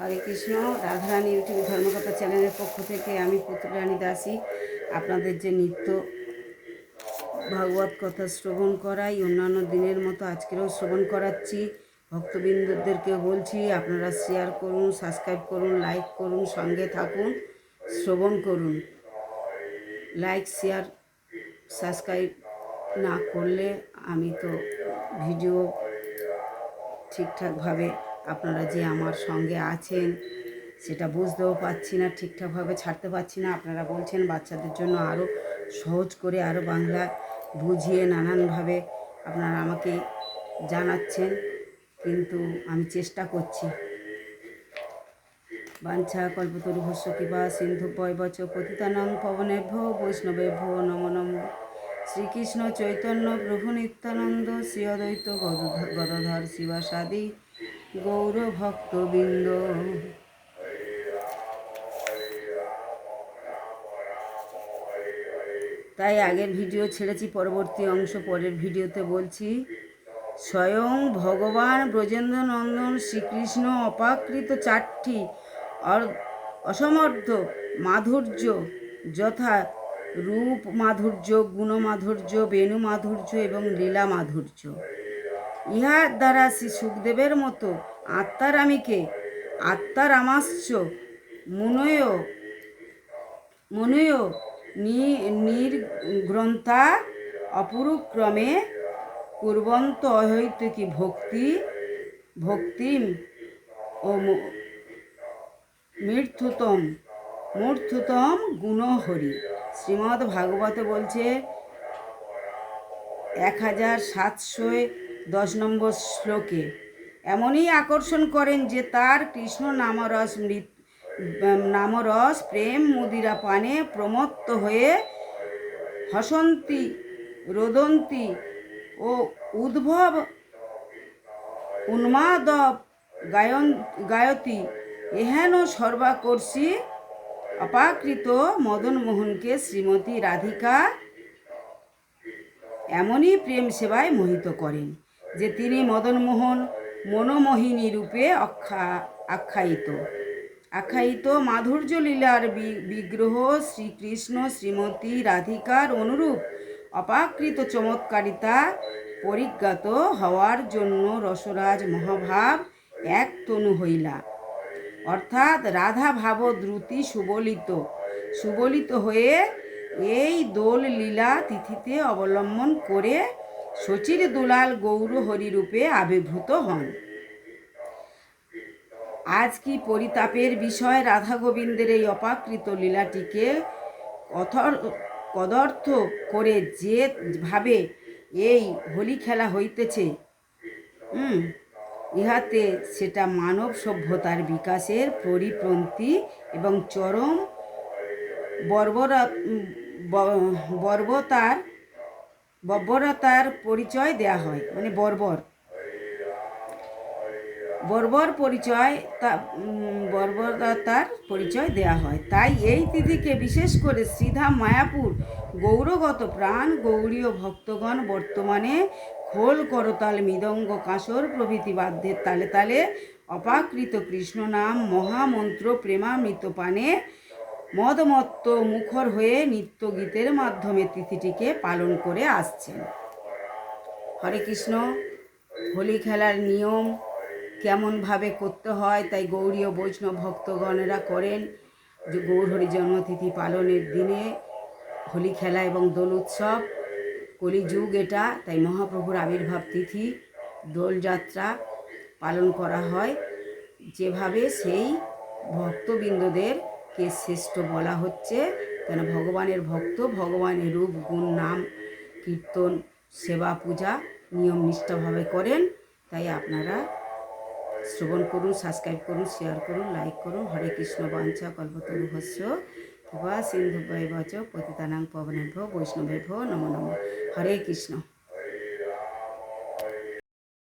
হরে Krishna. Radharani YouTube ধর্মকথা চ্যানেলের পক্ষ থেকে আমি পুত্ররানী দাসী আপনাদের যে নিত্য ভাগবত কথা শ্রবণ করাই, অন্যান্য দিনের মতো আজকেরও শ্রবণ করাচ্ছি। ভক্তবৃন্দদেরকেও বলছি আপনারা শেয়ার করুন, সাবস্ক্রাইব করুন, লাইক করুন, সঙ্গে থাকুন, শ্রবণ করুন। লাইক, শেয়ার, সাবস্ক্রাইব না করলে আমি তো ভিডিও ঠিকঠাকভাবে আপনারা যে আমার সঙ্গে আছেন সেটা বুঝতেও পারছি না, ঠিকঠাকভাবে ছাড়তে পারছি না। আপনারা বলছেন বাচ্চাদের জন্য আরও সহজ করে, আরও বাংলা বুঝিয়ে নানানভাবে আপনারা আমাকে জানাচ্ছেন, কিন্তু আমি চেষ্টা করছি। বাঞ্ছা কল্পতরুভস্য কৃপা সিন্ধুভ্যয় বচ পতিতানাং পবনেভ্যো বৈষ্ণবেভ্যো নমো নমঃ। শ্রীকৃষ্ণ চৈতন্য প্রভু নিত্যানন্দ শ্রী অদ্বৈত গদাধর শিবাসাদি গৌরভক্তবৃন্দ। তাই আগের ভিডিও ছেড়েছি, পরবর্তী অংশ পরের ভিডিওতে বলছি। স্বয়ং ভগবান ব্রজেন্দ্র নন্দন শ্রীকৃষ্ণ অপাকৃত চারটি অসমর্থ মাধুর্য, যথা রূপ মাধুর্য, গুণ মাধুর্য, বেণু মাধুর্য এবং লীলা মাধুর্য, ইহার দ্বারা শ্রী সুখদেবের মতো আত্মারামীকে আত্মারামাশ্চ মুনয় নির্গ্রন্থা অপরুক্রমে কুর্বন্ত অহৈতুকী ভক্তিম ও মূর্ধতম গুণহরি। শ্রীমদ্ ভাগবতে বলছে 1710 নম্বর শ্লোকে, এমনই আকর্ষণ করেন যে তার কৃষ্ণ নামরস প্রেম মুদিরা পানে প্রমত্ত হয়ে হসন্তি, রোদন্তি ও উদ্ভব উন্মাদব গায়তি এহেন সর্বাকর্ষী অপাকৃত মদনমোহনকে শ্রীমতী রাধিকা এমনই প্রেম সেবায় মোহিত করেন যে তিনি মদনমোহন মনোমোহিনী রূপে আখ্যায়িত মাধুর্য লীলার বিগ্রহ শ্রীকৃষ্ণ শ্রীমতী রাধিকার অনুরূপ অপাকৃত চমৎকারিতা পরিজ্ঞাত হওয়ার জন্য রসরাজ মহাভাব এক তনু হইলা, অর্থাৎ রাধা ভাব দ্রুতি সুবলিত হয়ে এই দোল লীলা তিথিতে অবলম্বন করে শচীর দুলাল গৌর হরিরূপে আবির্ভূত হন। আজ কি পরিতাপের বিষয়, রাধা গোবিন্দের এই অপাকৃত লীলাটিকে কদর্থ করে যে ভাবে এই হোলি খেলা হইতেছে, ইহাতে সেটা মানব সভ্যতার বিকাশের পরিপন্থী এবং চরম বর্বরতার পরিচয় দেয়া হয়, মানে বর্বরতার পরিচয় দেয়া হয়। তাই এই তিথিকে বিশেষ করে শ্রীধাম মায়াপুর গৌরগত প্রাণ গৌড়ীয় ভক্তগণ বর্তমানে খোল, করতাল, মৃদঙ্গ, কাঁসর প্রভৃতি বাদ্যের তালে তালে অপাকৃত কৃষ্ণ নাম মহামন্ত্র প্রেমামৃত পানে মদমত্ত মুখর হয়ে নিত্য গীতের মাধ্যমে তিথিটিকে পালন করে আসছেন। হরে কৃষ্ণ। হোলি খেলার নিয়ম কেমনভাবে করতে হয় তাই গৌড়ীয় বৈষ্ণব ভক্তগণেরা করেন যে গৌর হরি জন্মতিথি পালনের দিনে হোলি খেলা এবং দোল উৎসব, কলিযুগ এটা, তাই মহাপ্রভুর আবির্ভাব তিথি দোলযাত্রা পালন করা হয়। যেভাবে সেই ভক্তবৃন্দদেরকে শ্রেষ্ঠ বলা হচ্ছে, কেন ভগবানের ভক্ত, ভগবানের রূপ গুণ নাম কীর্তন সেবা পূজা নিয়ম নিষ্ঠাভাবে করেন। তাই আপনারা শ্রবণ করুন, সাবস্ক্রাইব করুন, শেয়ার করুন, লাইক করুন। হরে কৃষ্ণ। বাঞ্ছা কল্পতরুভস্য কৃপা সিন্ধুভ্যেব চ পতিতানাং পাবনেভ্যো বৈষ্ণবেভ্যো নমো নমঃ। হরে কৃষ্ণ।